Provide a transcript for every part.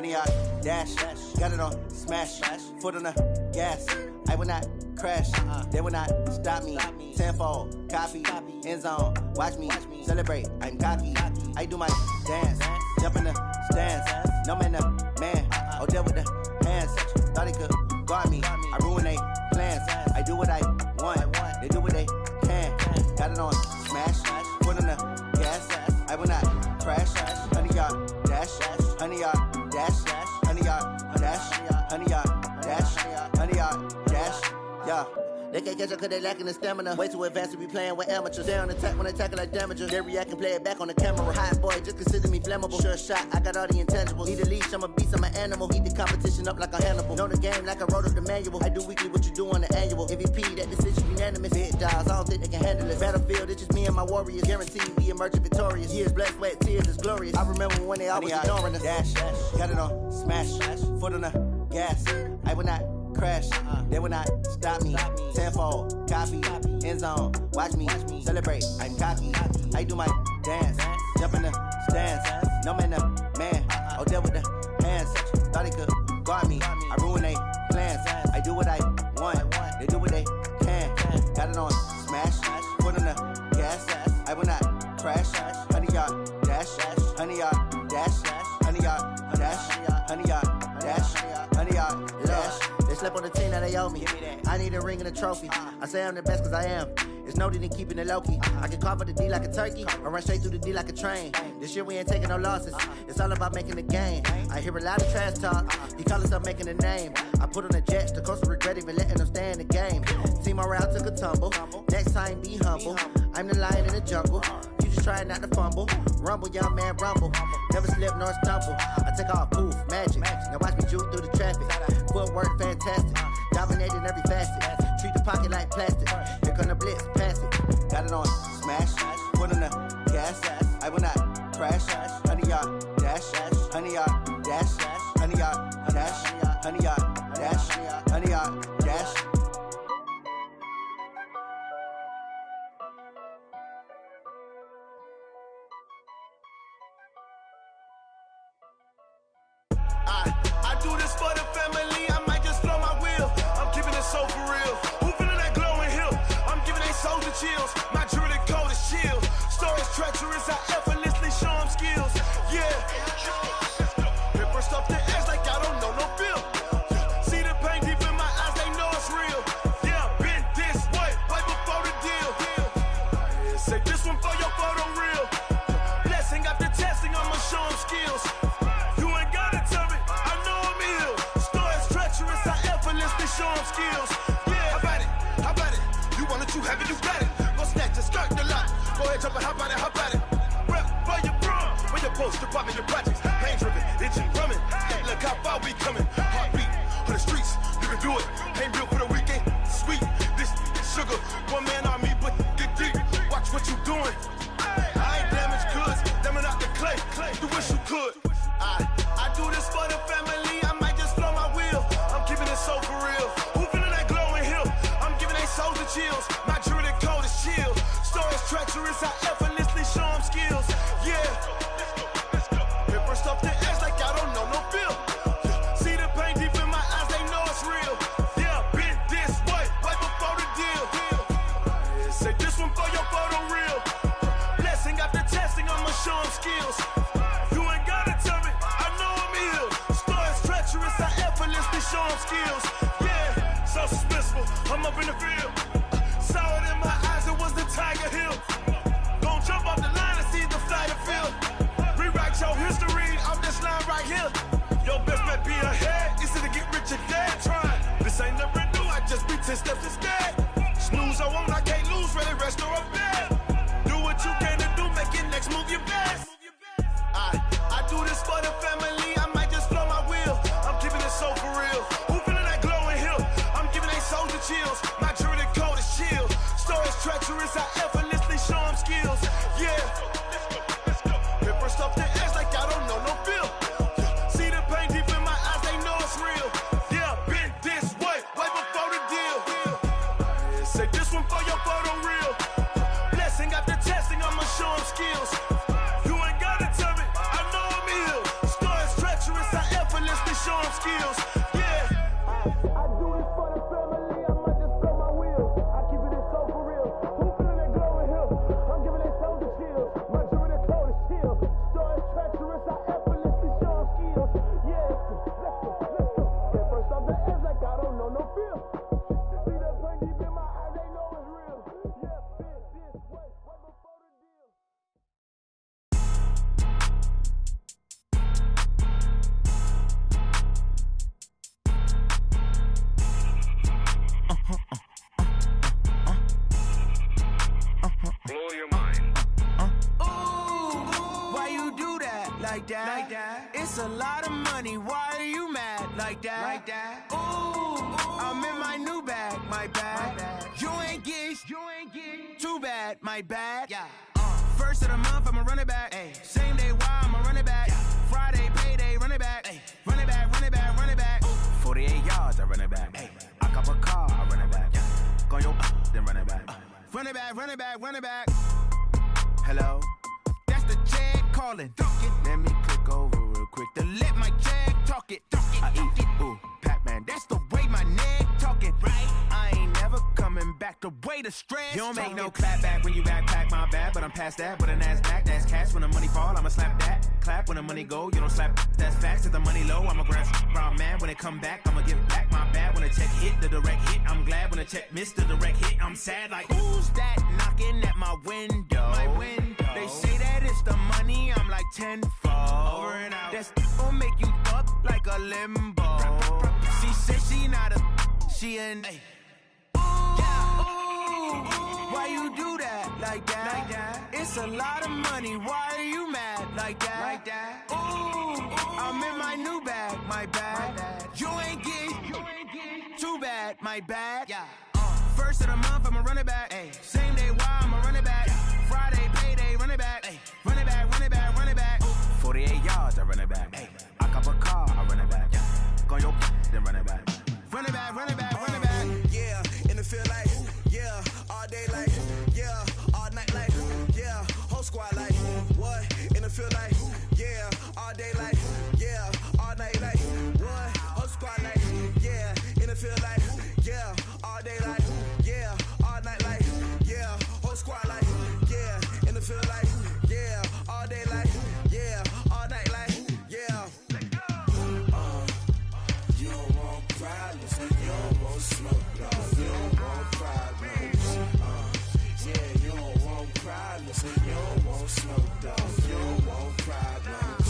honey yard dash. Got it on smash, foot on the gas. I will not crash, they will not stop me. Tenfold, copy, end zone, watch me celebrate. I'm cocky, I do my dance, jump in the stands. No man, the man, oh deal with the hands. Thought he could guard me, I ruin they plans. I do what I want, they do what they can. Got it on smash, foot on the gas. I will not crash, honey yard dash, honey yard dash, honey yard dash, honey yard dash, honey yard dash, yeah. They can't catch up cause they lacking the stamina. Way too advanced to be playing with amateurs. They on attack when they tackle like damagers. They react and play it back on the camera. Hot boy, just consider me flammable. Sure shot, I got all the intangibles. Need a leash, I'm a beast, I'm an animal. Heat the competition up like a Hannibal. Know the game like I wrote up the manual. I do weekly what you do on the annual. MVP, that decision unanimous. Hit dials, I don't think they can handle it. Battlefield, it's just me and my warriors. Guaranteed we emerging victorious. Years, blood, sweat, tears, is glorious. I remember when they always ignoring us. Dash, got it on smash, foot on the gas. I will not crash, they will not stop me. Tenfold, copy, end zone, watch me celebrate. I'm cocky, I do my dance, jump in the stands. No man, the man, oh deal with the hands. Thought he could guard me, I ruin they plans. I do what I want, they do what they can. Got it on smash, foot on the gas. I will not crash, honey yard dash, honey yard dash, honey yard dash, honey yard dash, honey yard dash. They slept on the team that they owe me. I need a ring and a trophy. I say I'm the best cause I am. It's no need in keeping it low-key. I can carve for the D like a turkey, or run straight through the D like a train. This year we ain't taking no losses. It's all about making the game. I hear a lot of trash talk. He call himself making a name. I put on the Jets, the coach regret even letting them stay in the game. Team morale took a tumble. Next time be humble. I'm the lion in the jungle. You just trying not to fumble. Rumble, young man, rumble. Never slip nor stumble. I take off, poof, magic. Now watch me juke through the traffic. Footwork fantastic. Dominating every facet. Treat the pocket like plastic. Here come the blitz, pass it. Got it on smash, foot on the gas. I will not crash, honey yard dash, honey yard dash, honey yard dash, honey yard dash, honey yard dash. I do this for the family, I might just blow my wheel. I'm keeping it so for real. Who feeling that glowing hill? I'm giving they soldier chills. My druidic code is chill. Stories treacherous, I effortlessly show them skills. Yeah. Paper stuff the edge like I don't know no bill. See the pain deep in my eyes, they know it's real. Yeah, been this way, way before the deal. Say this one for your photo real. Blessing after testing, I'ma show them skills. Show them skills. Yeah, how about it? You want it, you have it, you got it. Go snatch your skirt, the lot. Go ahead, jump it, how about it? Rep for your bro. When your post, department, your projects. Pain driven, engine drumming. Hey, look how far we coming. Heartbeat on the streets, you can do it. Ain't built for the weekend. Sweet, this sugar. One man army, but get deep. Watch what you doing. I ain't damaged goods, damn it out the clay. You wish you could. I do this for the family. I might just blow my wheel. I'm keeping it so for real. Who feeling that glowing hill? I'm giving they soldier chills. My druidic code is chill. Stories treacherous, I effortlessly show them skills. Yeah. Paper stuff the edge like I don't know no bill. See the pain deep in my eyes, they know it's real. Yeah, been this way, way before the deal. Say this one for your photo real. Blessing after testing, I'ma show them skills. You ain't gotta tell me, I know I'm ill. Stories treacherous, I effortlessly show them skills. Yeah, so suspenseful, I'm up in the field. Saw it in my eyes, it was the Tiger Hill. Gon' jump off the line and see the fly the field. Rewrite your history off this line right here. Your best bet be ahead, easy to get rich or dead. Try, this ain't never new, I just be 10 steps instead. Snooze I won't, I can't lose, ready, rest or a bed. Do what you can to do, make your next move your best. I do this for the family, I might just blow my wheel. I'm keeping it so for real. Who feeling that glowing hill? I'm giving they soldier chills. My druidic code is chill. Stories treacherous, I effortlessly show them skills. Yeah. Paper stuff the edge like I don't know no bill. See the pain deep in my eyes, they know it's real. Yeah, been this way, way before the deal. Say this one for your photo real. Blessing after testing, I'ma show them skills. You ain't gotta tell me, I know I'm ill. Stories treacherous, I effortlessly like that. It's a lot of money, why are you mad like that? Ooh, I'm in my new bag, my bad. You ain't get too bad, my bad. Yeah. First of the month, I'ma run it back. Ay. Same day, why I'ma run it back. Yeah. Friday, payday, run it back. Ay. Run it back, run it back, run it back. 48 yards, I run it back. Ay. I cop a car, I run it back. Yeah. Go your then run it back. Run it back, run it back, run it back. Hello? That's the check calling. Let me click over real quick to let my check talk it. I eat, ooh, Pac-Man, that's the way my neck talking. Right? I ain't never coming back the way the stress. You don't make no clap back when you backpack, my bad. But I'm past that with a NASDAQ, that's cash. When the money fall, I'ma slap that. Clap when the money go, you don't slap, that's facts. If the money low, I'ma grab round man. When it come back, I'ma give back my bad. When the check hit, the direct hit, I'm glad. When the check missed the direct hit, I'm sad like, who's that knocking at my window? My window. They say that it's the money, I'm like tenfold. Over and out. That's gon' make you up like a limbo. She said she not a, she an. Ooh, yeah. Ooh, why you do that like that? It's a lot of money, why are you mad like that? Ooh, I'm in my new bag, my bad. You ain't get too bad, my bad. Yeah. First of the month, I'ma run it back. Ay. Same day, why I'ma run it back. Friday, payday, run it back. Ay. Run it back, run it back, run it back. 48 yards, I run it back. Ay. I cop a car, I run it back. Yeah. Go your then run it back. Run it back, run it back, run it back. Yeah, and it feel like, yeah, all day like, yeah, all night like, yeah, whole squad like, what? And it feel like, yeah, all day like, yeah, all night like, what? Whole squad like, yeah, and it feel like, yeah, all day like, yeah, all night like, yeah, whole squad like, yeah, and it feel like, yeah, all day like, yeah, all night like, yeah. You don't want problems, you don't want smoke, dog. You don't want problems. Yeah, you don't want problems, you don't want smoke, dog. You don't want problems.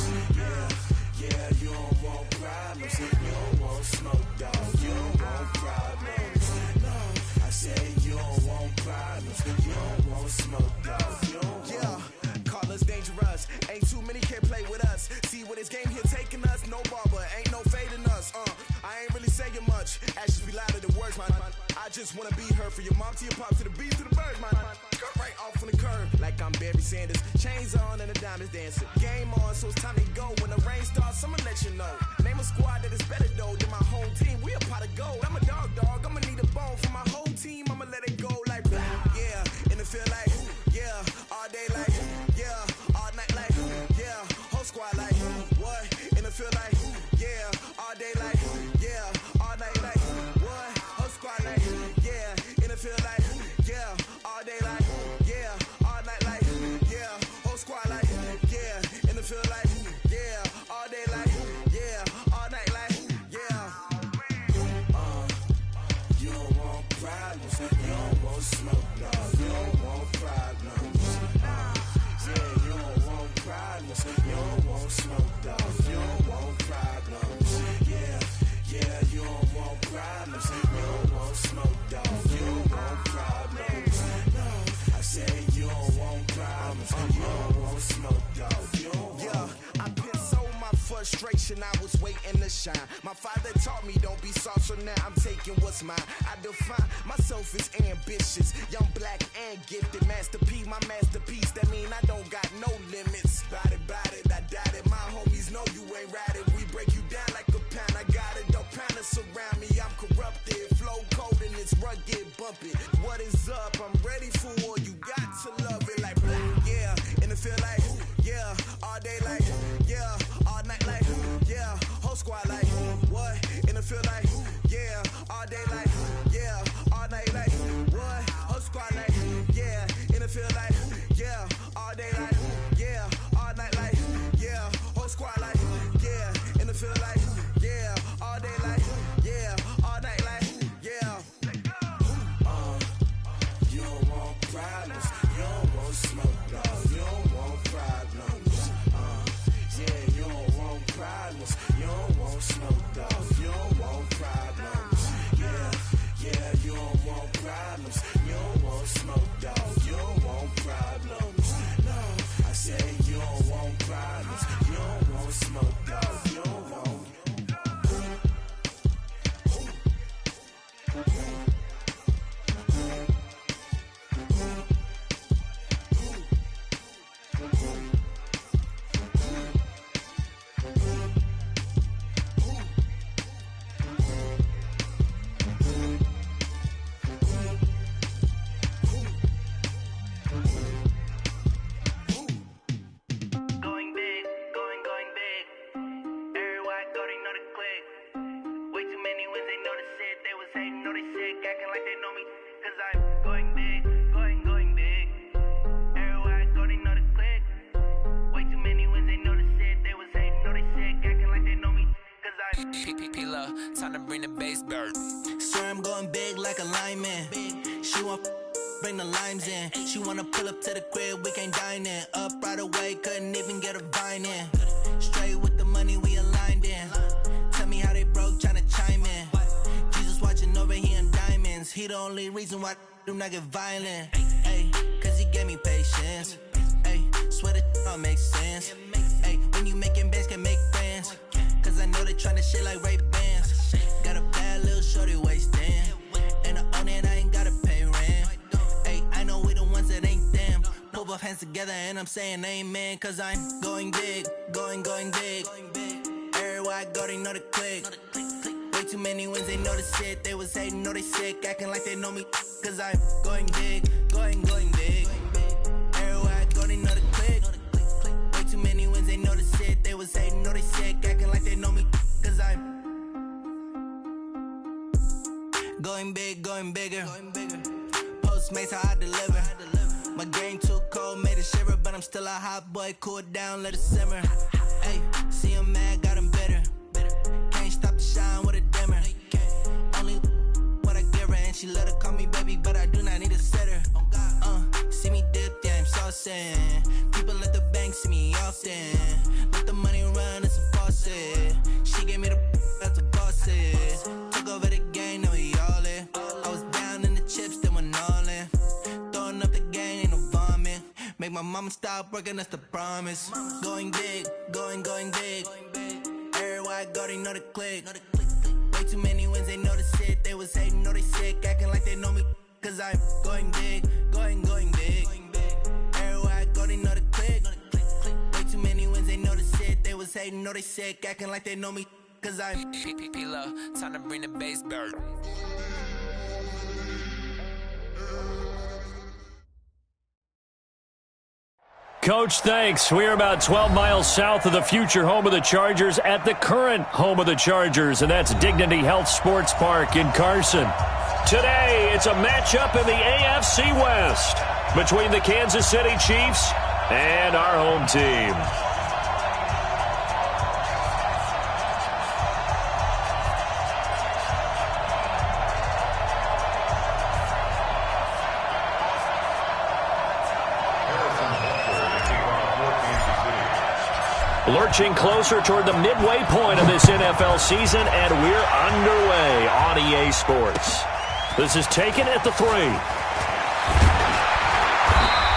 Yeah, you don't want problems, you don't want smoke, dog. You don't want problems. No, I said you don't want problems, you don't want smoke, dog. You don't want. Call us dangerous, ain't too many can play with us. See what this game here taking us, no barber, ain't no fading us. I ain't really saying much, actions be louder than words, man. I just wanna be heard from your mom to your pop to the beat to the birds, man. Cut right off on the curb, like I'm Barry Sanders. Chains on and the diamonds dancing. Game on, so it's time to go. When the rain starts, I'ma let you know. Name a squad that is better though than my home team. We a pot of gold. I'm a dog, I'ma need a bone for my whole team. I'ma let it go like blah. Yeah, and it feel like, yeah, all day like, yeah, all night like, yeah, whole squad like, what? And it feel like, yeah, all day like, yeah, all night like, what? Whole squad like, yeah, and it feel like, yeah, all day like, yeah, all night like, yeah, whole squad like, yeah, and it feel like, yeah, all day like, yeah, all night like, yeah. You don't want problems, you don't want smoke, dog. You don't want problems. Yeah, you don't want problems, you don't want smoke, dog. You don't want problems. Yeah, you don't want problems, you don't want smoke, dog. You don't want problems. No, I said you don't want problems, you don't want smoke, dog. You don't want. Yeah, I piss on my frustration, I was waiting to shine. My father taught me don't be soft, so now I'm taking what's mine. I define myself as ambitious, young, black, and gifted. Master P, my masterpiece, that mean I don't got no limits. Bout it, I doubt it. My homies know you ain't ratted. We break you down like a pound. I got it, don't pound to surround me. I'm corrupted, flow cold and it's rugged, bumpy. What is up? I'm ready for war. You got to love it like blah. Yeah, and it feel like, yeah, all day like, yeah, all night like, yeah, whole squad like, what? And it feel like, yeah, all day like, yeah, all night like, what? Whole squad like, yeah, and it feel like, yeah, all day like, yeah, don't want problems, you don't want smoke, dog. You don't want. Time to bring the bass bird. Swear I'm going big like a lineman. She want bring the limes in. She wanna pull up to the crib, we can't dine in. Up right away, couldn't even get a vine in. Straight with the money we aligned in. Tell me how they broke, tryna chime in. Jesus watching over here in diamonds. He the only reason why I do not get violent. Ay, cause he gave me patience. Ay, swear that all makes sense. Ay, when you making bands, can make friends. Cause I know they tryna shit like Ray-Bans. Got a bad little shorty wasting. And I own it, I ain't gotta pay rent. Ay, I know we the ones that ain't them. Put both hands together and I'm saying amen. Cause I'm going big, going big. Everywhere I go, they know the click. Way too many wins, they know the shit. They was hating, know they sick, acting like they know me. Cause I'm going big, going big. Everywhere I go, they know the click. Way too many wins, they know the shit. They was hating, know they sick, acting like they know me. Cause I'm going big, going bigger. Postmates, how I deliver. My game too cold, made it shiver. But I'm still a hot boy, cool it down, let it simmer. Hey, see him mad, got him bitter. Can't stop the shine with a dimmer. Only what I give her, and she let her call me baby, but I do not need a sitter. See me dip, yeah, I'm saucing. People at the bank see me often. Let the money run, it's a faucet. She gave me the that's a bosses. Took over the game, now we all in. I was down in the chips, then went all in. Throwing up the game, ain't no vomit. Make my mama stop working, that's the promise. Going big, going big. Everywhere I go, they know the click. Way too many wins, they know the shit. They was hating, know they sick, acting like they know me. Cause I'm going big, going big. Everywhere I go, they know the click. Way too many wins, they know the shit. They was hating, know they sick, acting like they know me. Cause I'm P-P-P-Lo, time to bring the bass bird. Coach, thanks. We are about 12 miles south of the future home of the Chargers at the current home of the Chargers, and that's Dignity Health Sports Park in Carson. Today, it's a matchup in the AFC West between the Kansas City Chiefs and our home team. Lurching closer toward the midway point of this NFL season, and we're underway on EA Sports. This is taken at the 3.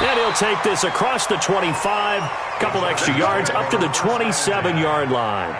And he'll take this across the 25, couple extra yards up to the 27-yard line.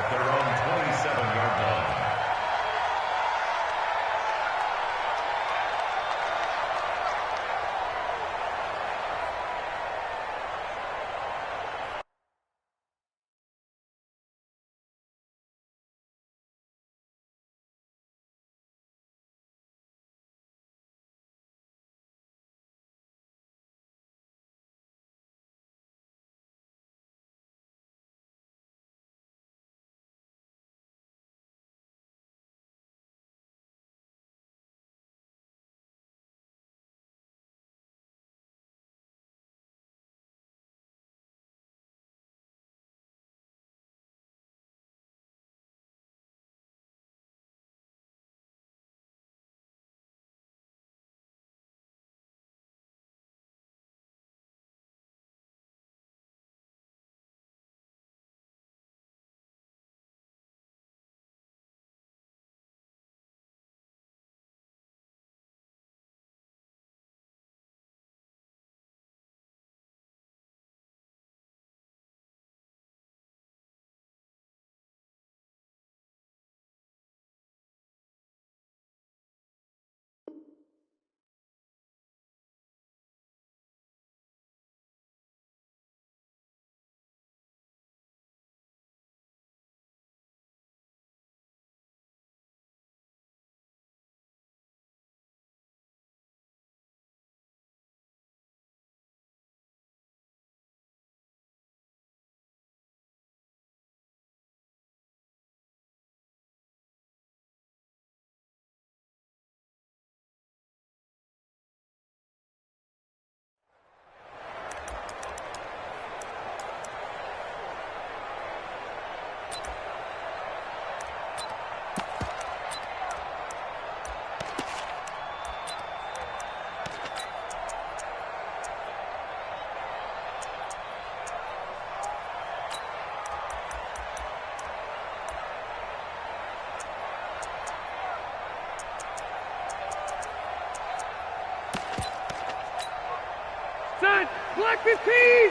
Black 15!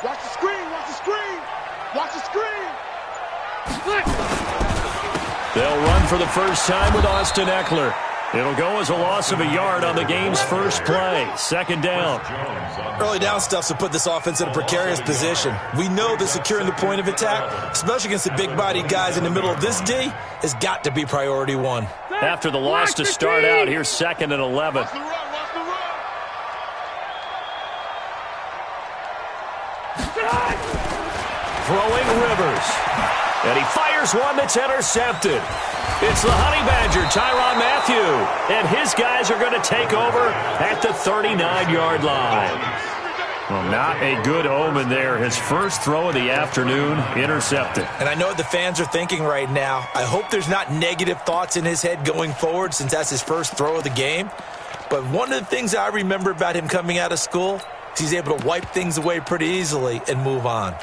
Watch the screen, watch the screen! Watch the screen! They'll run for the first time with Austin Eckler. It'll go as a loss of a yard on the game's first play. Second down. Early down stuff to put this offense in a precarious position. We know that securing the point of attack, especially against the big-bodied guys in the middle of this D, has got to be priority one. After the loss to start out, here's 2nd and 11. Throwing Rivers. And he fires one that's intercepted. It's the Honey Badger, Tyrann Mathieu. And his guys are going to take over at the 39-yard line. Well, not a good omen there. His first throw of the afternoon, intercepted. And I know what the fans are thinking right now. I hope there's not negative thoughts in his head going forward since that's his first throw of the game. But one of the things I remember about him coming out of school is he's able to wipe things away pretty easily and move on.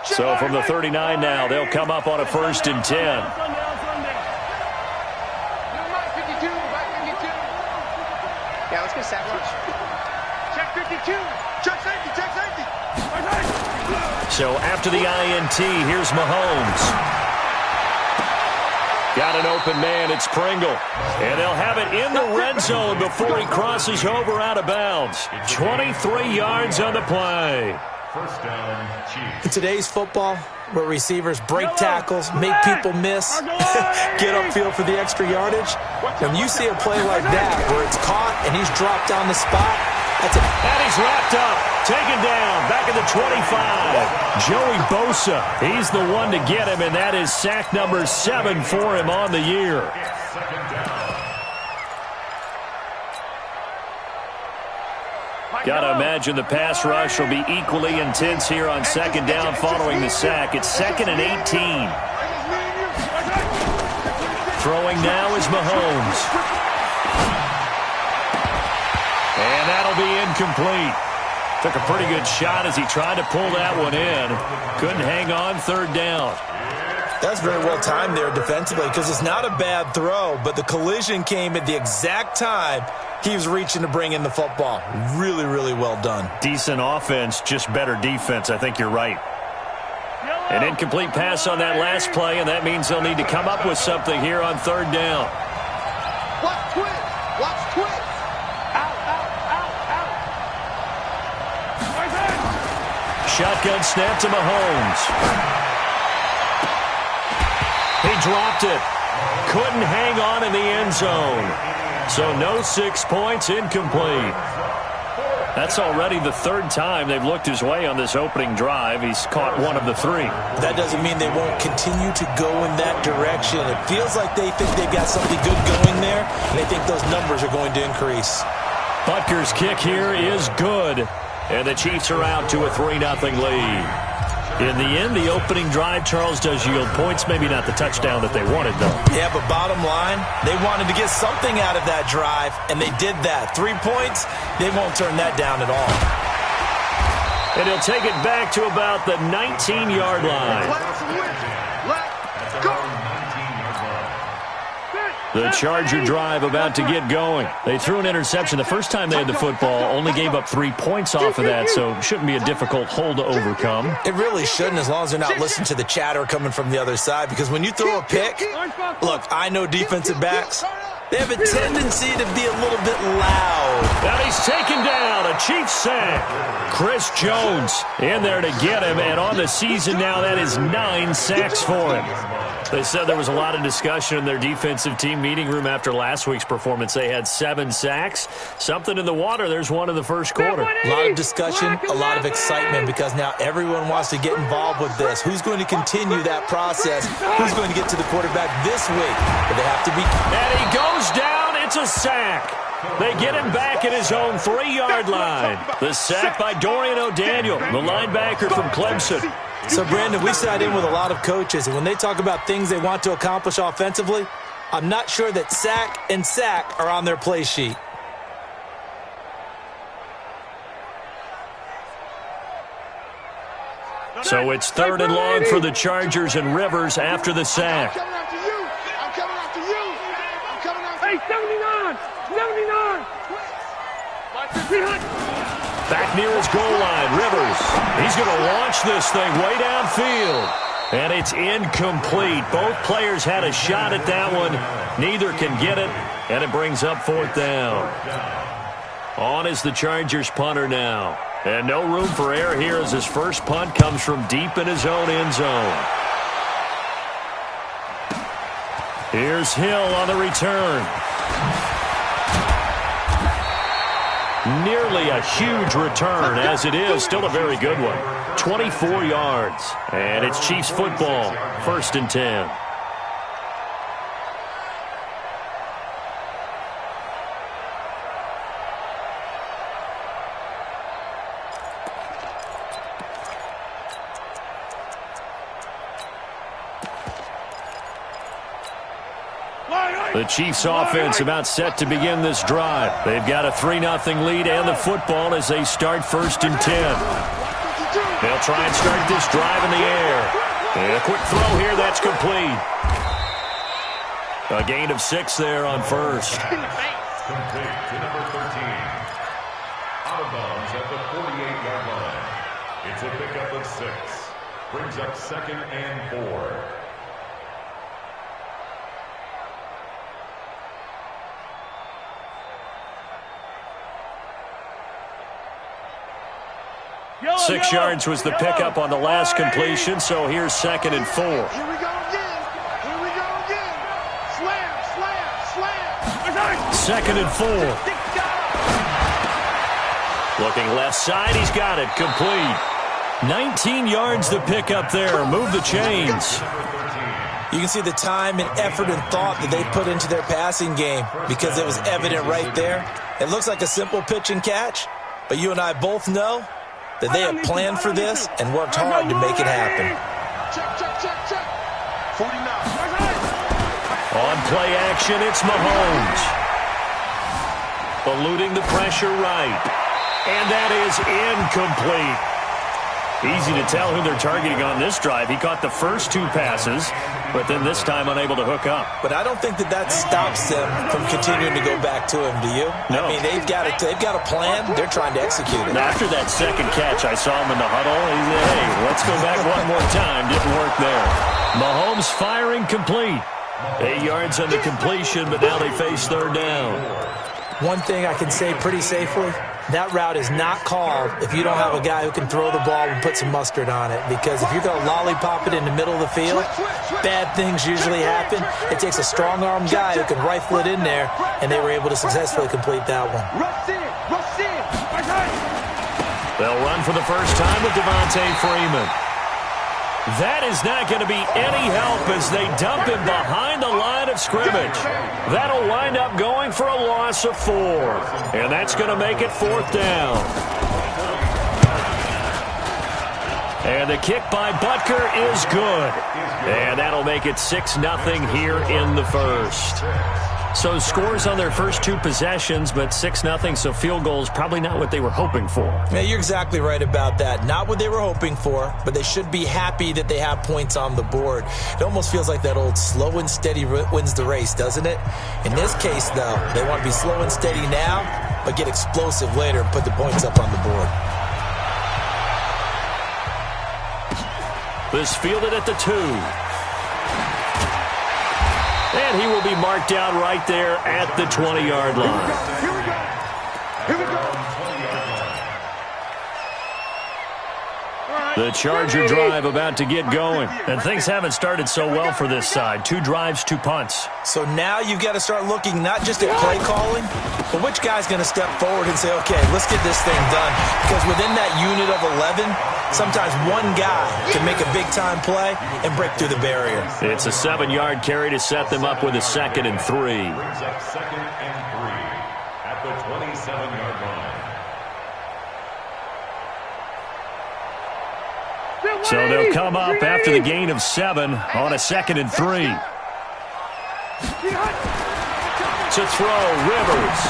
So from the 39 now, they'll come up on a 1st and 10. Yeah, let's get sack lunch. Check 52. Check safety. Check safety. So after the INT, here's Mahomes. Got an open man. It's Pringle. And they'll have it in the red zone before he crosses over out of bounds. 23 yards on the play. First down, Chiefs. In today's football, where receivers break tackles, make people miss, get upfield for the extra yardage, when you see a play like that where it's caught and he's dropped on the spot, that's it. And he's wrapped up, taken down, back at the 25. Joey Bosa, he's the one to get him, and that is sack number 7 for him on the year. Got to imagine the pass rush will be equally intense here on 2nd down following the sack. It's 2nd and 18. Throwing now is Mahomes. And that'll be incomplete. Took a pretty good shot as he tried to pull that one in. Couldn't hang on 3rd down. That's very well timed there defensively because it's not a bad throw, but the collision came at the exact time he was reaching to bring in the football. Really, really well done. Decent offense, just better defense. I think you're right. An incomplete pass on that last play, and that means they'll need to come up with something here on 3rd down. Watch twist. Watch twist. Out, out, out, out. Shotgun snap to Mahomes. He dropped it. Couldn't hang on in the end zone. So no 6 points, incomplete. That's already the 3rd time they've looked his way on this opening drive. He's caught 1 of the 3. That doesn't mean they won't continue to go in that direction. It feels like they think they've got something good going there, and they think those numbers are going to increase. Butker's kick here is good, and the Chiefs are out to a 3-0 lead. In the end, the opening drive, Charles, does yield points. Maybe not the touchdown that they wanted, though. Yeah, but bottom line, they wanted to get something out of that drive, and they did that. 3 points, they won't turn that down at all. And he'll take it back to about the 19-yard line. Let's go. The Charger drive about to get going. They threw an interception the first time they had the football, only gave up 3 points off of that, so it shouldn't be a difficult hole to overcome. It really shouldn't, as long as they're not listening to the chatter coming from the other side, because when you throw a pick, look, I know defensive backs, they have a tendency to be a little bit loud. Now he's taken down, a Chiefs sack. Chris Jones in there to get him, and on the season now, that is 9 sacks for him. They said there was a lot of discussion in their defensive team meeting room after last week's performance. They had 7 sacks. Something in the water. There's one in the first quarter. A lot of discussion, a lot of excitement, because now everyone wants to get involved with this. Who's going to continue that process? Who's going to get to the quarterback this week? But they have to be... And he goes down. It's a sack. They get him back at his own 3-yard line. The sack by Dorian O'Daniel, the linebacker from Clemson. So, Brandon, we sat in with a lot of coaches, and when they talk about things they want to accomplish offensively, I'm not sure that sack and sack are on their play sheet. So it's 3rd and long for the Chargers, and Rivers after the sack. I'm coming after you. Hey, 79. Back near his goal line, Rivers. He's going to launch this thing way downfield. And it's incomplete. Both players had a shot at that one. Neither can get it, and it brings up 4th down. On is the Chargers punter now. And no room for error here as his first punt comes from deep in his own end zone. Here's Hill on the return. Nearly a huge return, as it is still a very good one. 24 yards. And it's Chiefs football, 1st and 10. The Chiefs offense about set to begin this drive. They've got a 3-0 lead and the football as they start 1st and 10. They'll try and start this drive in the air. And a quick throw here, that's complete. A gain of 6 there on 1st. Complete to number 13. Out of bounds at the 48-yard line. It's a pickup of 6. Brings up 2nd and 4. Six yards was the pickup on the last completion, so here's 2nd and 4. Here we go again. Slam. 2nd and 4. Looking left side, he's got it, complete. 19 yards the pickup there, move the chains. You can see the time and effort and thought that they put into their passing game because it was evident right there. It looks like a simple pitch and catch, but you and I both know that they have planned for this and worked hard to make it happen. Check. 49. On play action, it's Mahomes. Eluding the pressure right. And that is incomplete. Easy to tell who they're targeting on this drive. He caught the first 2 passes, but then this time unable to hook up. But I don't think that stops them from continuing to go back to him, do you? No. I mean, they've got a plan. They're trying to execute it. After that second catch, I saw him in the huddle. He said, hey, let's go back one more time. Didn't work there. Mahomes firing complete. 8 yards on the completion, but now they face 3rd down. One thing I can say pretty safely, that route is not called if you don't have a guy who can throw the ball and put some mustard on it. Because if you're going to lollipop it in the middle of the field, bad things usually happen. It takes a strong-armed guy who can rifle it in there, and they were able to successfully complete that one. They'll run for the first time with Devontae Freeman. That is not going to be any help as they dump him behind the line of scrimmage. That'll wind up going for a loss of 4. And that's going to make it 4th down. And the kick by Butker is good. And that'll make it 6-0 here in the first. So scores on their first 2 possessions, but 6-0, so field goals probably not what they were hoping for. Yeah, you're exactly right about that. Not what they were hoping for, but they should be happy that they have points on the board. It almost feels like that old slow and steady wins the race, doesn't it? In this case, though, they want to be slow and steady now, but get explosive later and put the points up on the board. This fielded at the 2. And he will be marked down right there at the 20-yard line. Here we go. The Charger drive about to get going. And things haven't started so well for this side. 2 drives, 2 punts. So now you've got to start looking not just at play calling, but which guy's going to step forward and say, okay, let's get this thing done. Because within that unit of 11, sometimes one guy can make a big-time play and break through the barrier. It's a 7-yard carry to set them up with a 2nd and 3. Brings up 2nd and 3 at the 27-yard line. So they'll come up after the gain of 7 on a 2nd and 3. To throw, Rivers.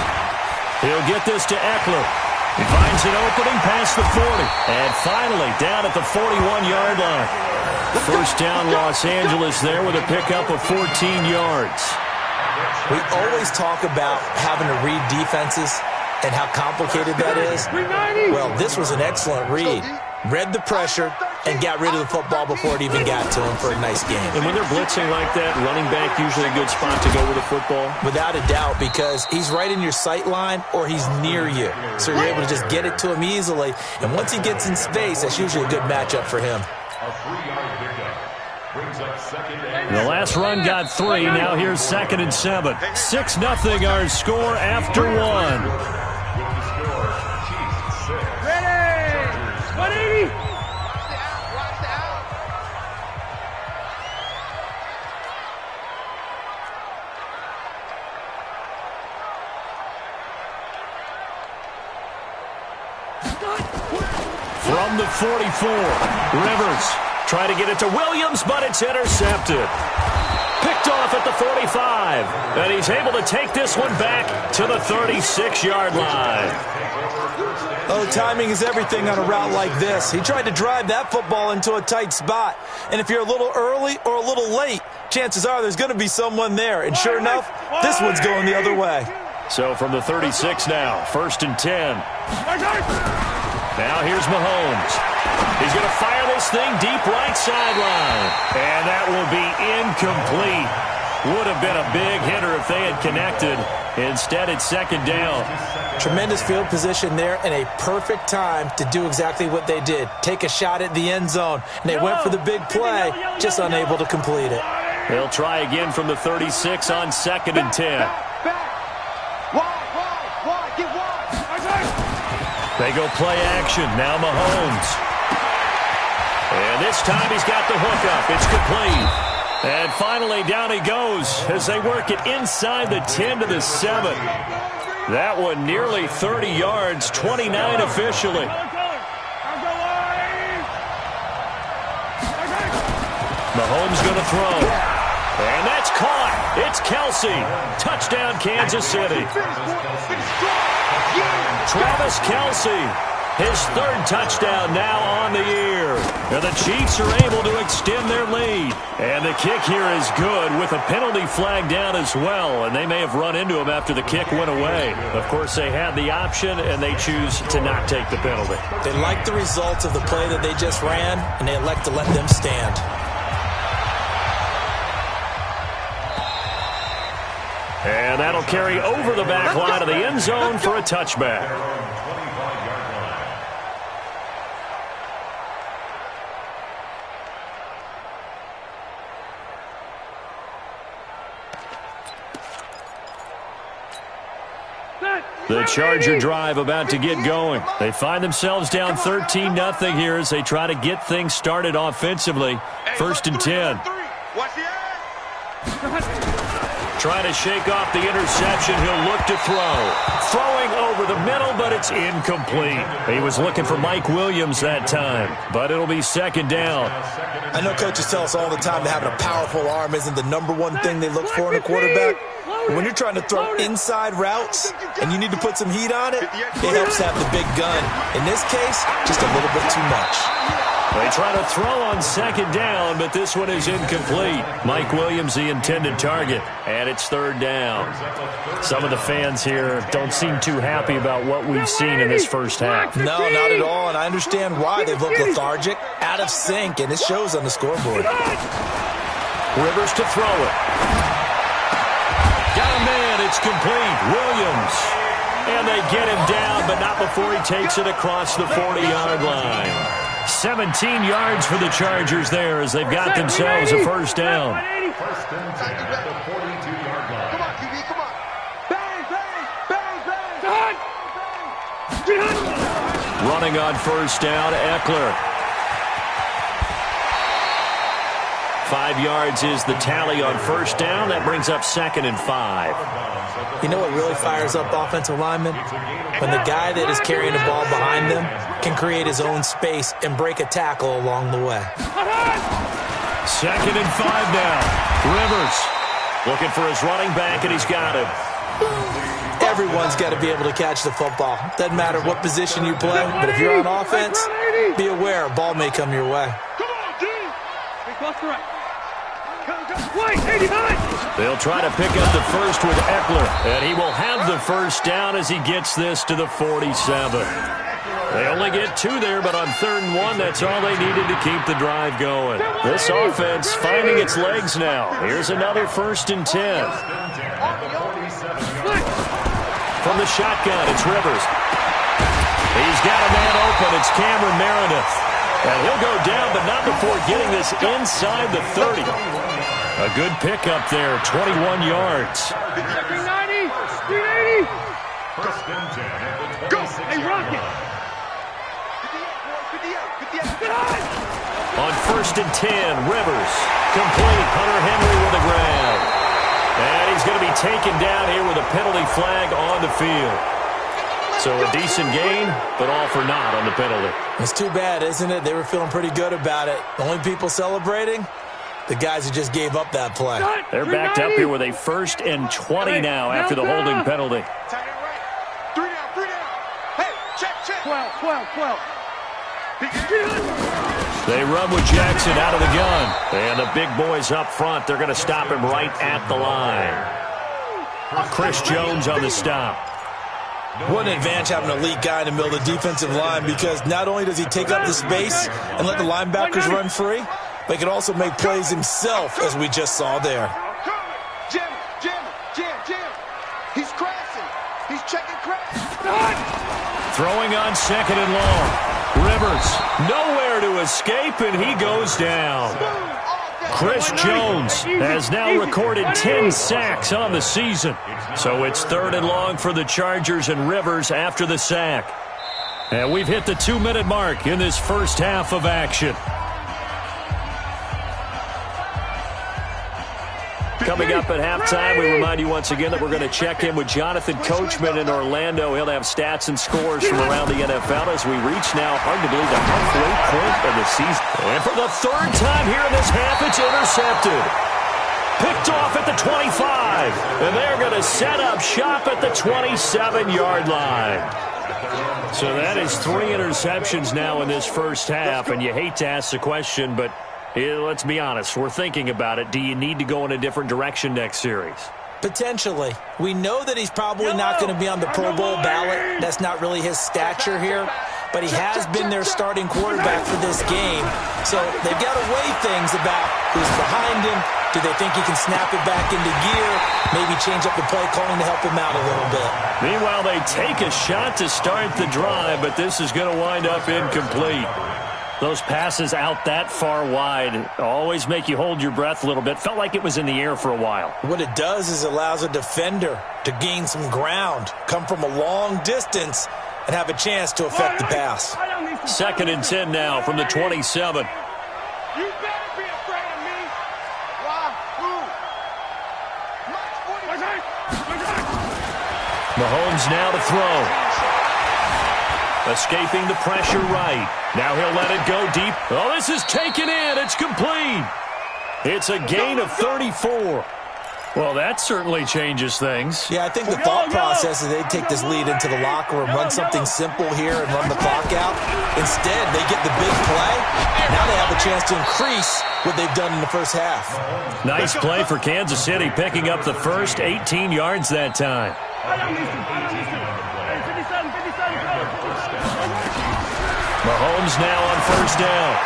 He'll get this to Eckler. He finds an opening past the 40. And finally, down at the 41-yard line. First down, Los Angeles there with a pickup of 14 yards. We always talk about having to read defenses and how complicated that is. Well, this was an excellent read. Read the pressure and got rid of the football before it even got to him for a nice game. And when they're blitzing like that, running back usually a good spot to go with the football? Without a doubt, because he's right in your sight line or he's near you. So you're able to just get it to him easily. And once he gets in space, that's usually a good matchup for him. A 3-yard pickup brings up second and The last run got 3. Now here's 2nd and 7. 6-0 our score after 1. with the score, Chiefs 6. Ready? 180. From the 44, Rivers try to get it to Williams, but it's intercepted. Picked off at the 45, and he's able to take this one back to the 36-yard line. Oh, timing is everything on a route like this. He tried to drive that football into a tight spot. And if you're a little early or a little late, chances are there's going to be someone there. And sure enough, this one's going the other way. So from the 36 now, 1st and 10. Now here's Mahomes. He's going to fire this thing deep right sideline. And that will be incomplete. Would have been a big hitter if they had connected. Instead, it's 2nd down. Tremendous field position there and a perfect time to do exactly what they did. Take a shot at the end zone. And they went for the big play, just unable to complete it. They'll try again from the 36 on 2nd and 10. They go play action. Now Mahomes. And this time he's got the hookup. It's complete. And finally down he goes as they work it inside the 10 to the 7. That one nearly 30 yards, 29 officially. Mahomes going to throw. And that's caught. It's Kelce. Touchdown, Kansas City. Travis Kelce, his 3rd touchdown now on the year. And the Chiefs are able to extend their lead. And the kick here is good with a penalty flag down as well. And they may have run into him after the kick went away. Of course, they had the option, and they choose to not take the penalty. They like the results of the play that they just ran, and they elect to let them stand. And that'll carry over the back line of the end zone for a touchback. The Charger drive about to get going. They find themselves down 13-0 here as they try to get things started offensively. 1st and 10. Trying to shake off the interception. He'll look to throw. Throwing over the middle, but it's incomplete. He was looking for Mike Williams that time, but it'll be 2nd down. I know coaches tell us all the time that having a powerful arm isn't the #1 thing they look for in a quarterback. But when you're trying to throw inside routes and you need to put some heat on it, it helps to have the big gun. In this case, just a little bit too much. They try to throw on 2nd down, but this one is incomplete. Mike Williams, the intended target, and it's 3rd down. Some of the fans here don't seem too happy about what we've seen in this first half. No, not at all, and I understand why. They look lethargic, out of sync, and it shows on the scoreboard. Rivers to throw it. Got a man, it's complete. Williams. And they get him down, but not before he takes it across the 40-yard line. 17 yards for the Chargers there as they've got themselves a 1st down. 1st and 10 at the 42-yard line. Come on, QB, come on. Bang, bang, bang, bang. Running on 1st down, Eckler. 5 yards is the tally on 1st down. That brings up 2nd and 5. You know what really fires up offensive linemen? When the guy that is carrying the ball behind them can create his own space and break a tackle along the way. 2nd and 5 now. Rivers looking for his running back, and he's got him. Everyone's got to be able to catch the football. Doesn't matter what position you play, but if you're on offense, be aware a ball may come your way. They'll try to pick up the first with Eckler, and he will have the first down as he gets this to the 47. They only get 2 there, but on 3rd and 1, that's all they needed to keep the drive going. This offense finding its legs now. Here's another 1st and 10. From the shotgun, it's Rivers. He's got a man open. It's Cameron Meredith. And he'll go down, but not before getting this inside the 30. A good pickup there, 21 yards. 390, 380. First and 10 at the 26 Go, hey, Rocket. On 1st and 10, Rivers. Complete. Hunter Henry with a grab. And he's going to be taken down here with a penalty flag on the field. So a decent gain, but all for naught on the penalty. It's too bad, isn't it? They were feeling pretty good about it. The only people celebrating, the guys who just gave up that play. They're backed up here with a 1st and 20 now after the holding penalty. 3 down. Hey, check. 12. They run with Jackson out of the gun. And the big boys up front, they're going to stop him right at the line. Chris Jones on the stop. What an advantage having an elite guy in the middle of the defensive line, because not only does he take up the space and let the linebackers run free, but he can also make plays himself, as we just saw there. Jim. He's crashing. He's checking crash. Throwing on 2nd and long. Rivers, nowhere to escape, and he goes down. Chris Jones has now recorded 10 sacks on the season. So it's 3rd and long for the Chargers, and Rivers after the sack. And we've hit the 2-minute mark in this first half of action. Coming up at halftime, we remind you once again that we're going to check in with Jonathan Coachman in Orlando. He'll have stats and scores from around the NFL as we reach now, hard to believe, the halfway point of the season. And for the 3rd time here in this half, it's intercepted. Picked off at the 25. And they're going to set up shop at the 27-yard line. So that is 3 interceptions now in this first half. And you hate to ask the question, but let's be honest, we're thinking about it. Do you need to go in a different direction next series? Potentially. We know that he's probably not going to be on the Pro Bowl ballot. That's not really his stature here. But he has been their starting quarterback for this game. So they've got to weigh things about who's behind him. Do they think he can snap it back into gear? Maybe change up the play calling to help him out a little bit. Meanwhile, they take a shot to start the drive, but this is going to wind up incomplete. Those passes out that far wide always make you hold your breath a little bit. Felt like it was in the air for a while. What it does is it allows a defender to gain some ground, come from a long distance, and have a chance to affect the pass. 2nd and 10 now from the 27. You better be afraid of me. Why? Who? Mahomes now to throw. Escaping the pressure right. Now he'll let it go deep. Oh, this is taken in. It's complete. It's a gain of 34. Well, that certainly changes things. Yeah, I think the thought process is they'd take this lead into the locker room, run something simple here and run the clock out. Instead, they get the big play. Now they have a chance to increase what they've done in the first half. Nice play for Kansas City, picking up the first 18 yards that time. Mahomes now on 1st down.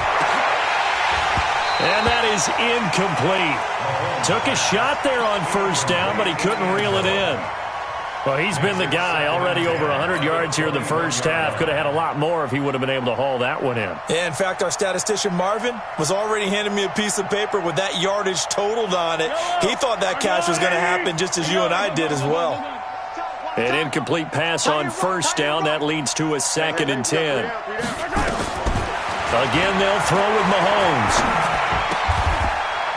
And that is incomplete. Took a shot there on 1st down, but he couldn't reel it in. Well, he's been the guy already over 100 yards here in the first half. Could have had a lot more if he would have been able to haul that one in. Yeah, in fact, our statistician Marvin was already handing me a piece of paper with that yardage totaled on it. He thought that catch was going to happen just as you and I did as well. An incomplete pass on 1st down. That leads to a 2nd and 10. Again, they'll throw with Mahomes.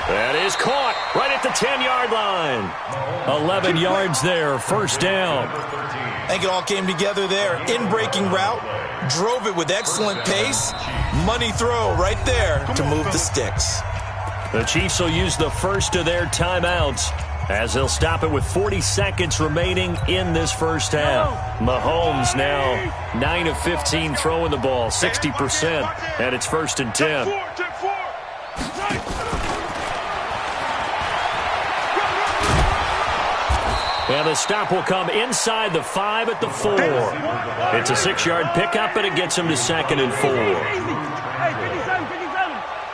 That is caught right at the 10-yard line. 11 yards there, 1st down. I think it all came together there. In-breaking route, drove it with excellent pace. Money throw right there to move the sticks. The Chiefs will use the first of their timeouts as they'll stop it with 40 seconds remaining in this first half. Mahomes now 9 of 15 throwing the ball, 60%, and it's 1st and 10. And the stop will come inside the 5 at the 4. It's a 6-yard pickup, and it gets him to 2nd and 4. A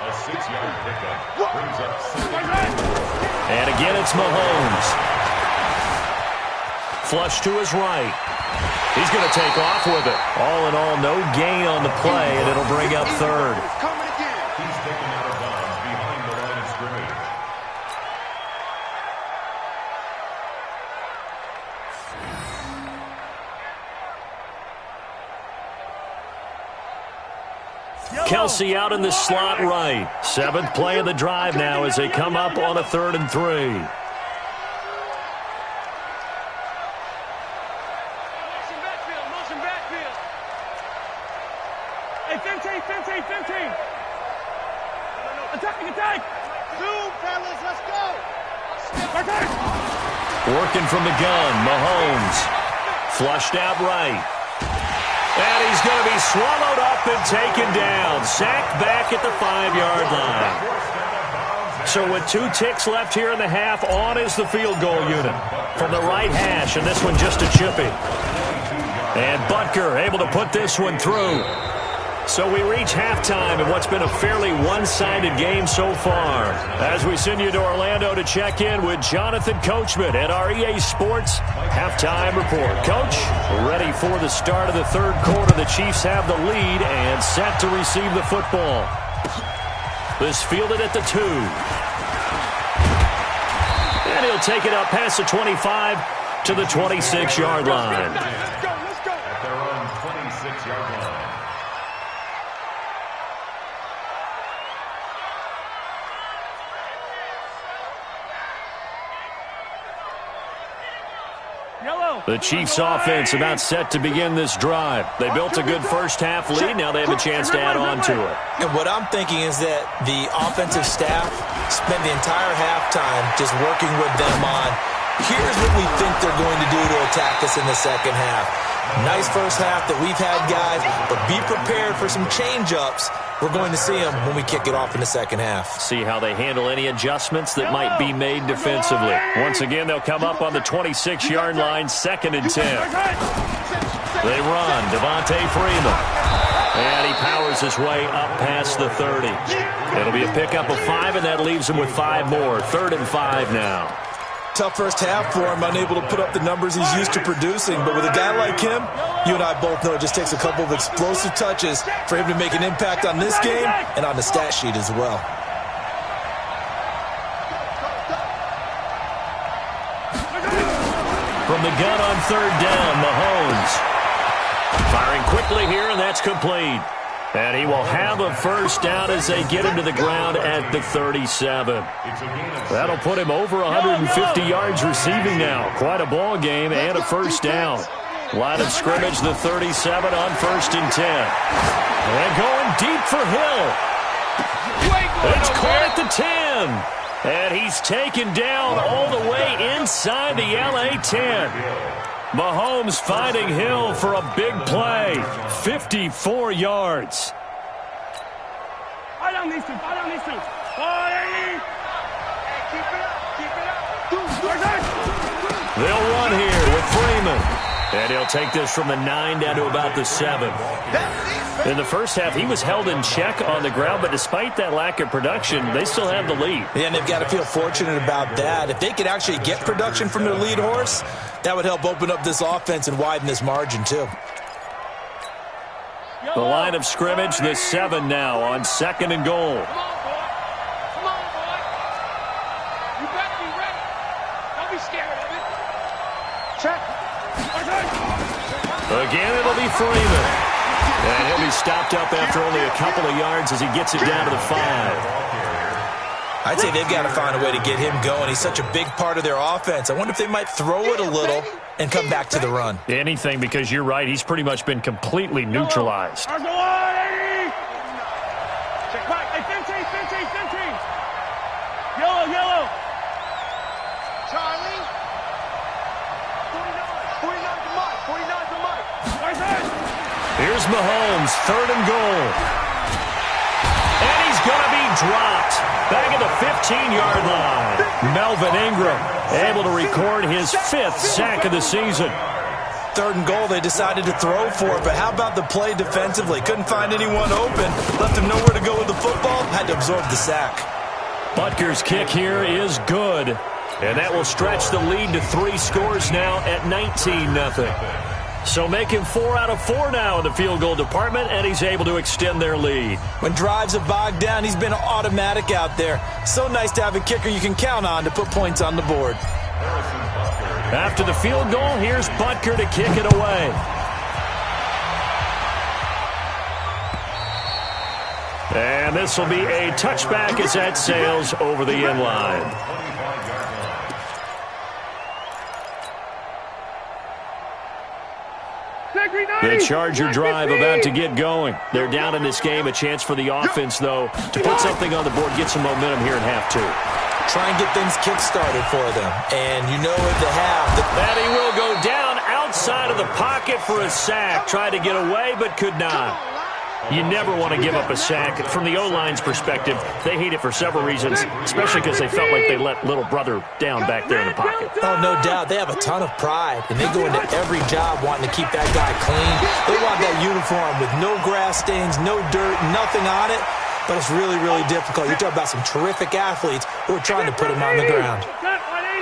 6-yard pickup brings up 2nd. And again, it's Mahomes. Flush to his right. He's going to take off with it. All in all, no gain on the play, and it'll bring up 3rd. He's taken out of bounds behind the line of scrimmage. Kelsey out in the slot right. 7th play of the drive now as they come up on a 3rd and 3. Motion backfield. Hey, 15. Attack. 2, fellas, let's go. Working from the gun, Mahomes. Flushed out right. And he's going to be swallowed up and taken down. Sacked back at the 5-yard line. So with 2 ticks left here in the half, on is the field goal unit from the right hash, and this one just a chippy. And Butker able to put this one through. So we reach halftime in what's been a fairly one-sided game so far. As we send you to Orlando to check in with Jonathan Coachman at our EA Sports Halftime Report. Coach, ready for the start of the 3rd quarter. The Chiefs have the lead and set to receive the football. This fielded at the 2. And he'll take it up past the 25 to the 26-yard line. At their own 26-yard line. The Chiefs offense about set to begin this drive. They built a good first half lead. Now they have a chance to add on to it. And what I'm thinking is that the offensive staff spent the entire halftime just working with them on, here's what we think they're going to do to attack us in the second half. Nice first half that we've had, guys, but be prepared for some change-ups. We're going to see them when we kick it off in the second half. See how they handle any adjustments that might be made defensively. Once again, they'll come up on the 26-yard line, 2nd and 10. They run, Devontae Freeman. And he powers his way up past the 30. It'll be a pickup of 5, and that leaves him with 5 more. 3rd and 5 now. Tough first half for him, unable to put up the numbers he's used to producing. But with a guy like him, you and I both know it just takes a couple of explosive touches for him to make an impact on this game and on the stat sheet as well. From the gun on 3rd down, Mahomes. Firing quickly here, and that's complete. And he will have a first down as they get him to the ground at the 37. That'll put him over 150 yards receiving now. Quite a ball game and a first down. Line of scrimmage, the 37 on 1st and 10. And going deep for Hill. It's caught at the 10. And he's taken down all the way inside the LA 10. Mahomes finding Hill for a big play. 54 yards. I don't need to. They'll run here with Freeman. And he'll take this from the 9 down to about the 7. In the first half, he was held in check on the ground, but despite that lack of production, they still have the lead. Yeah, and they've got to feel fortunate about that. If they could actually get production from their lead horse, that would help open up this offense and widen this margin, too. The line of scrimmage, the 7 now on 2nd and goal. Come on, boy. You better be ready. Don't be scared of it. Check. Again, it'll be Freeman. And he'll be stopped up after only a couple of yards as he gets it down to the 5. I'd say they've got to find a way to get him going. He's such a big part of their offense. I wonder if they might throw it a little and come back to the run. Anything, because you're right. He's pretty much been completely neutralized. Check back. Hey, 15. Yellow. Here's Mahomes, 3rd and goal. And he's going to be dropped. Back at the 15-yard line. Melvin Ingram able to record his 5th sack of the season. 3rd and goal, they decided to throw for it, but how about the play defensively? Couldn't find anyone open, left him nowhere to go with the football, had to absorb the sack. Butker's kick here is good, and that will stretch the lead to 3 scores now at 19-0. So making 4 out of 4 now in the field goal department, and he's able to extend their lead. When drives have bogged down, he's been automatic out there. So nice to have a kicker you can count on to put points on the board. After the field goal, here's Butker to kick it away. And this will be a touchback as that sails over the end line. The Charger drive about to get going. They're down in this game. A chance for the offense, though, to put something on the board, get some momentum here in half 2. Try and get things kick-started for them. And you know at the half. And he will go down outside of the pocket for a sack. Tried to get away, but could not. You never want to give up a sack. From the O-line's perspective, they hate it for several reasons, especially because they felt like they let little brother down back there in the pocket. Oh, no doubt. They have a ton of pride, and they go into every job wanting to keep that guy clean. They want that uniform with no grass stains, no dirt, nothing on it. But it's really, really difficult. You're talking about some terrific athletes who are trying to put him on the ground.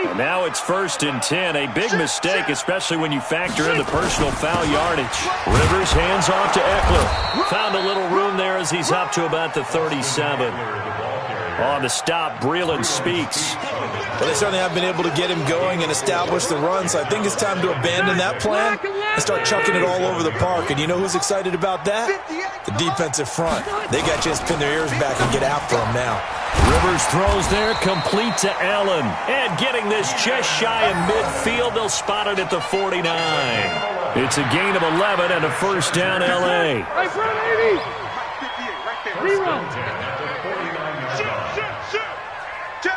And now it's 1st and 10. A big mistake, especially when you factor in the personal foul yardage. Rivers hands off to Eckler. Found a little room there as he's up to about the 37. On the stop, Breeland speaks. Well, they certainly have been able to get him going and establish the run, so I think it's time to abandon that plan and start chucking it all over the park. And you know who's excited about that? The defensive front. They got a chance to pin their ears back and get after him now. Rivers throws there, complete to Allen. And getting this just shy of midfield, they'll spot it at the 49. It's a gain of 11 and a 1st down, L.A.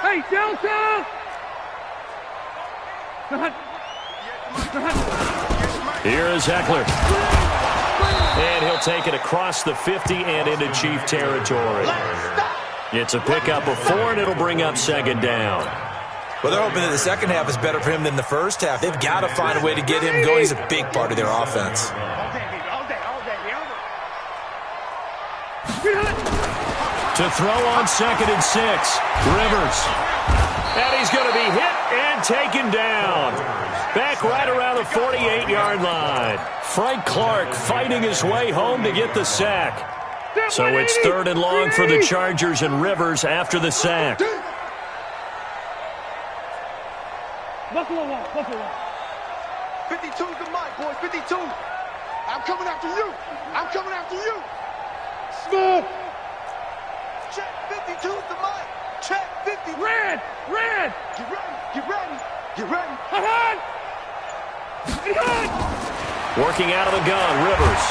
Hey, Delta! Here is Eckler. And he'll take it across the 50 and into Chief territory. It's a pickup of 4, and it'll bring up 2nd down. Well, they're hoping that the second half is better for him than the first half. They've got to find a way to get him going. He's a big part of their offense. To throw on 2nd and 6. Rivers. And he's going to be hit and taken down. Back right around the 48-yard line. Frank Clark fighting his way home to get the sack. So it's 3rd and long for the Chargers, and Rivers after the sack. Buffalo one. 52's the mic, boys. 52. I'm coming after you. Smith. Check 52's the mic. Check 50. Red. Get ready. Hot. Working out of the gun, Rivers.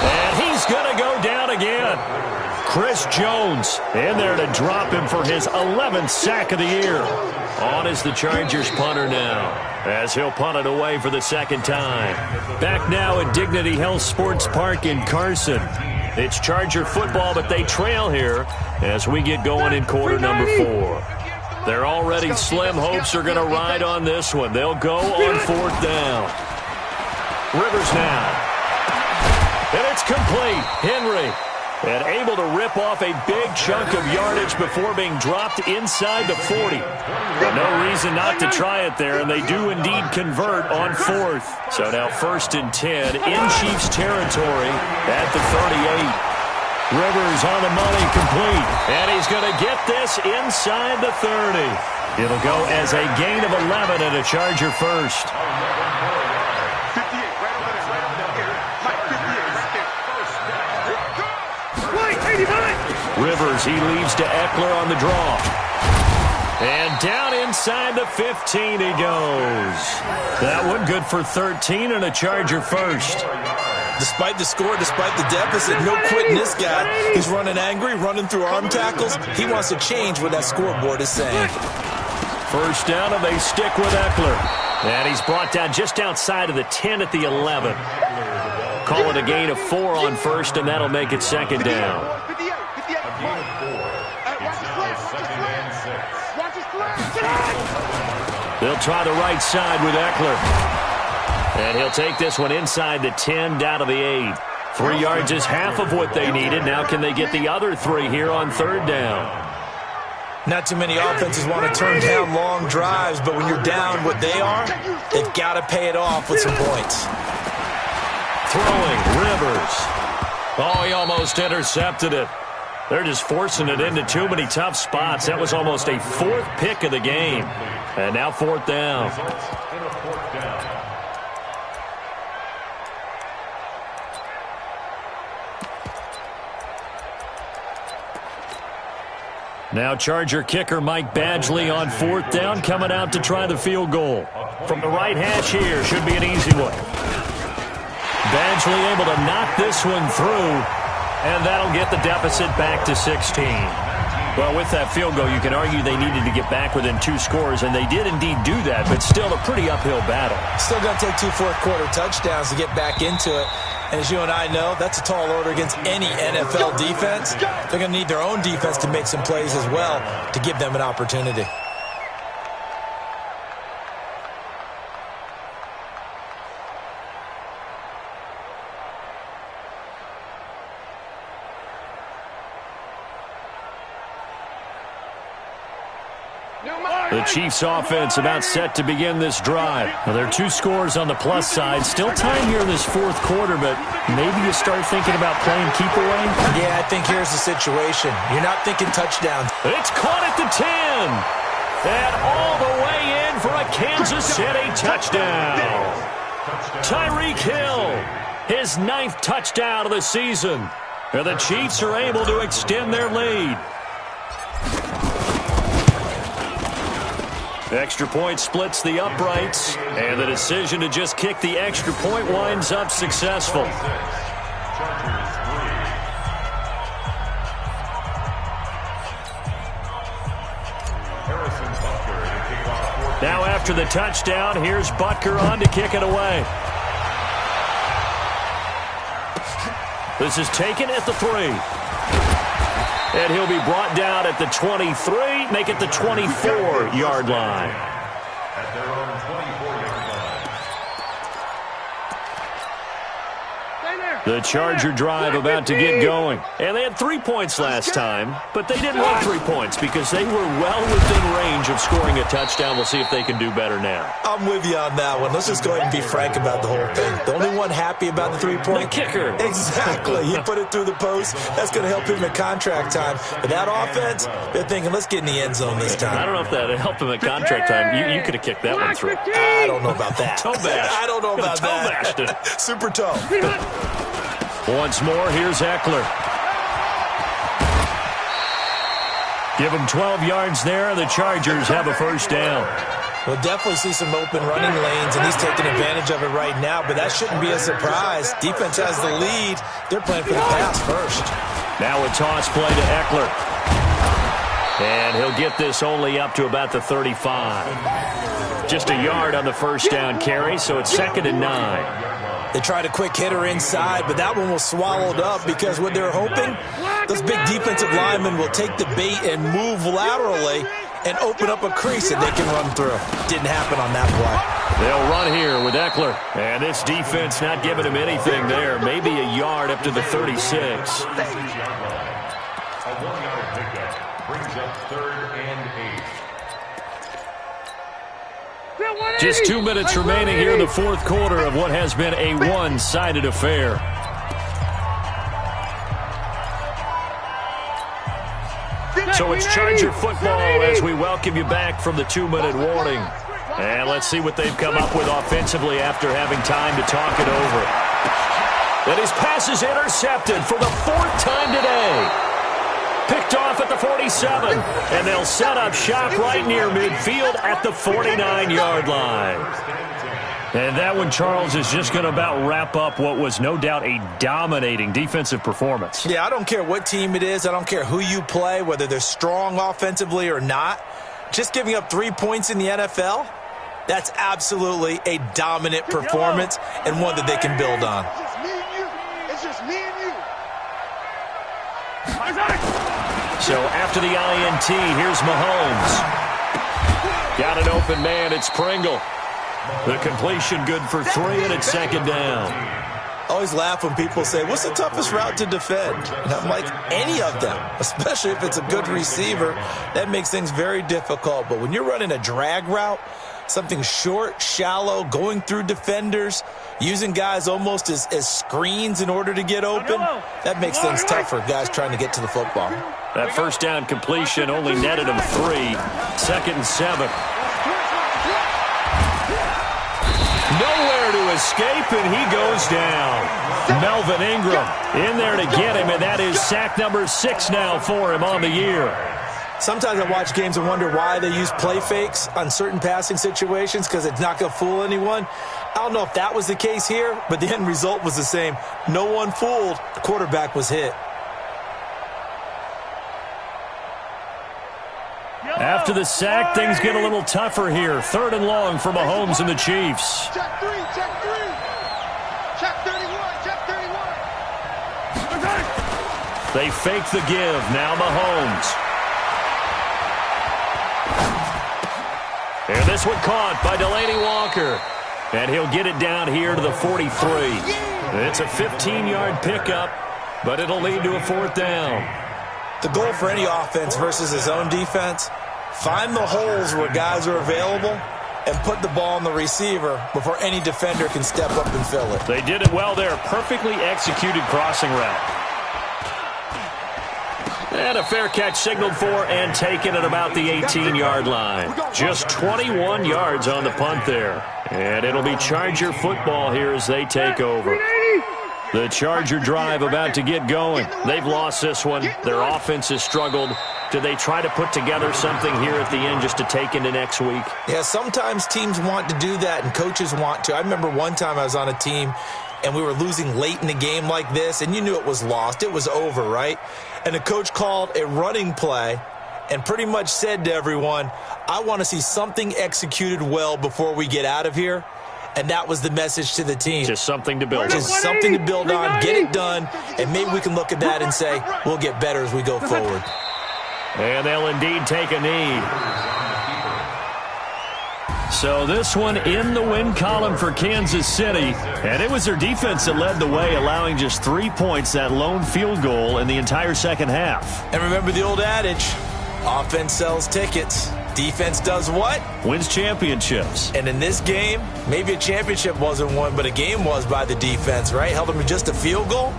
And he's going to go down again. Chris Jones in there to drop him for his 11th sack of the year. On is the Chargers punter now, as he'll punt it away for the 2nd time. Back now at Dignity Health Sports Park in Carson. It's Charger football, but they trail here as we get going in quarter number 4. Their already slim hopes are going to ride on this one. They'll go on 4th down. Rivers now. And it's complete. Henry. And able to rip off a big chunk of yardage before being dropped inside the 40. No reason not to try it there, and they do indeed convert on 4th. So now 1st and 10 in Chiefs territory at the 38. Rivers on the money, complete. And he's going to get this inside the 30. It'll go as a gain of 11 and a Charger 1st. Rivers, he leads to Eckler on the draw. And down inside the 15 he goes. That one good for 13 and a Charger 1st. Despite the score, despite the deficit, no quitting this guy. He's running angry, running through arm tackles. He wants to change what that scoreboard is saying. 1st down, and they stick with Eckler. And he's brought down just outside of the 10 at the 11. Call it a gain of 4 on first, and that'll make it second down. A gain of 4. It's now second and 6. They'll try the right side with Eckler. And he'll take this one inside the 10, down to the 8. 3 yards is half of what they needed. Now can they get the other 3 here on third down? Not too many offenses want to turn down long drives, but when you're down what they are, they've got to pay it off with some points. Throwing, Rivers. Oh, he almost intercepted it. They're just forcing it into too many tough spots. That was almost a 4th pick of the game. And now 4th down. Now Charger kicker Mike Badgley on 4th down, coming out to try the field goal. From the right hash here, should be an easy one. Badgley able to knock this one through, and that'll get the deficit back to 16. Well, with that field goal, you can argue they needed to get back within 2 scores, and they did indeed do that, but still a pretty uphill battle. Still going to take 2 fourth-quarter touchdowns to get back into it. And as you and I know, that's a tall order against any NFL defense. They're going to need their own defense to make some plays as well to give them an opportunity. The Chiefs offense about set to begin this drive. Well, there are 2 scores on the plus side. Still time here in this 4th quarter, but maybe you start thinking about playing keep away? Yeah, I think here's the situation. You're not thinking touchdown. It's caught at the 10. And all the way in for a Kansas City touchdown. Tyreek Hill, his 9th touchdown of the season. And the Chiefs are able to extend their lead. Extra point splits the uprights, and the decision to just kick the extra point winds up successful. Now after the touchdown, here's Butker on to kick it away. This is taken at the 3. And he'll be brought down at the 23, make it the 24-yard line. At their own 24-yard line. The Charger drive about to get going. And they had 3 points last time, but they didn't want 3 points because they were well within range of scoring a touchdown. We'll see if they can do better now. I'm with you on that one. Let's just go ahead and be frank about the whole thing. The only one happy about the 3-point? The kicker. Exactly. He put it through the post. That's going to help him at contract time. But that offense, they're thinking, let's get in the end zone this time. I don't know if that helped him at contract time. You could have kicked that one through. I don't know about that. Toe bash. I don't know about that. Toe bashed it. Super toe. Once more, here's Eckler. Give him 12 yards there. The Chargers have a first down. We'll definitely see some open running lanes, and he's taking advantage of it right now, but that shouldn't be a surprise. Defense has the lead. They're playing for the pass first. Now a toss play to Eckler. And he'll get this only up to about the 35. Just a yard on the first down carry, so it's 2nd and 9. They tried a quick hitter inside, but that one was swallowed up because what they're hoping, those big defensive linemen will take the bait and move laterally and open up a crease that they can run through. Didn't happen on that play. They'll run here with Eckler. And this defense not giving him anything there. Maybe a yard up to the 36. A 1-yard pickup brings up 3rd and 8. Just 2 minutes remaining here in the 4th quarter of what has been a one-sided affair. So it's Charger football as we welcome you back from the 2-minute warning. And let's see what they've come up with offensively after having time to talk it over. And his pass is intercepted for the 4th time today. Picked off at the 47, and they'll set up shop right near midfield at the 49-yard line. And that one, Charles, is just going to about wrap up what was no doubt a dominating defensive performance. Yeah, I don't care what team it is. I don't care who you play, whether they're strong offensively or not. Just giving up 3 points in the NFL, that's absolutely a dominant performance and one that they can build on. just me and you. So after the INT, here's Mahomes. Got an open man. It's Pringle. The completion good for 3, and it's second down. I always laugh when people say, what's the toughest route to defend? And I'm like, any of them, especially if it's a good receiver. That makes things very difficult. But when you're running a drag route, something short, shallow, going through defenders, using guys almost as screens in order to get open, that makes things tough for guys trying to get to the football. That first down completion only netted him 3. Second and 7. Nowhere to escape, and he goes down. Melvin Ingram in there to get him, and that is sack number 6 now for him on the year. Sometimes I watch games and wonder why they use play fakes on certain passing situations, because it's not going to fool anyone. I don't know if that was the case here, but the end result was the same. No one fooled. The quarterback was hit. After the sack, things get a little tougher here. 3rd and long for Mahomes and the Chiefs. Check 3, check 3. Check 31, check 31. They fake the give. Now Mahomes. And this one caught by Delaney Walker. And he'll get it down here to the 43. It's a 15-yard pickup, but it'll lead to a 4th down. The goal for any offense versus his own defense, find the holes where guys are available and put the ball on the receiver before any defender can step up and fill it. They did it well there. Perfectly executed crossing route. And a fair catch signaled for and taken at about the 18-yard line. Just 21 yards on the punt there. And it'll be Charger football here as they take over. The Charger drive about to get going. They've lost this one. Their offense has struggled. Do they try to put together something here at the end just to take into next week? Yeah, sometimes teams want to do that and coaches want to. I remember one time I was on a team and we were losing late in the game like this, and you knew it was lost. It was over, right? And the coach called a running play and pretty much said to everyone, I want to see something executed well before we get out of here. And that was the message to the team. Just something to build on. Just something to build on, get it done, and maybe we can look at that and say, we'll get better as we go forward. And they'll indeed take a knee. So this one in the win column for Kansas City. And it was their defense that led the way, allowing just 3 points, that lone field goal in the entire second half. And remember the old adage, offense sells tickets. Defense does what? Wins championships. And in this game, maybe a championship wasn't won, but a game was by the defense, right? Held them to just a field goal.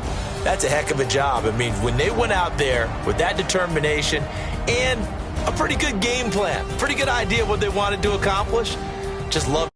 That's a heck of a job. I mean, when they went out there with that determination and a pretty good game plan, pretty good idea of what they wanted to accomplish, just love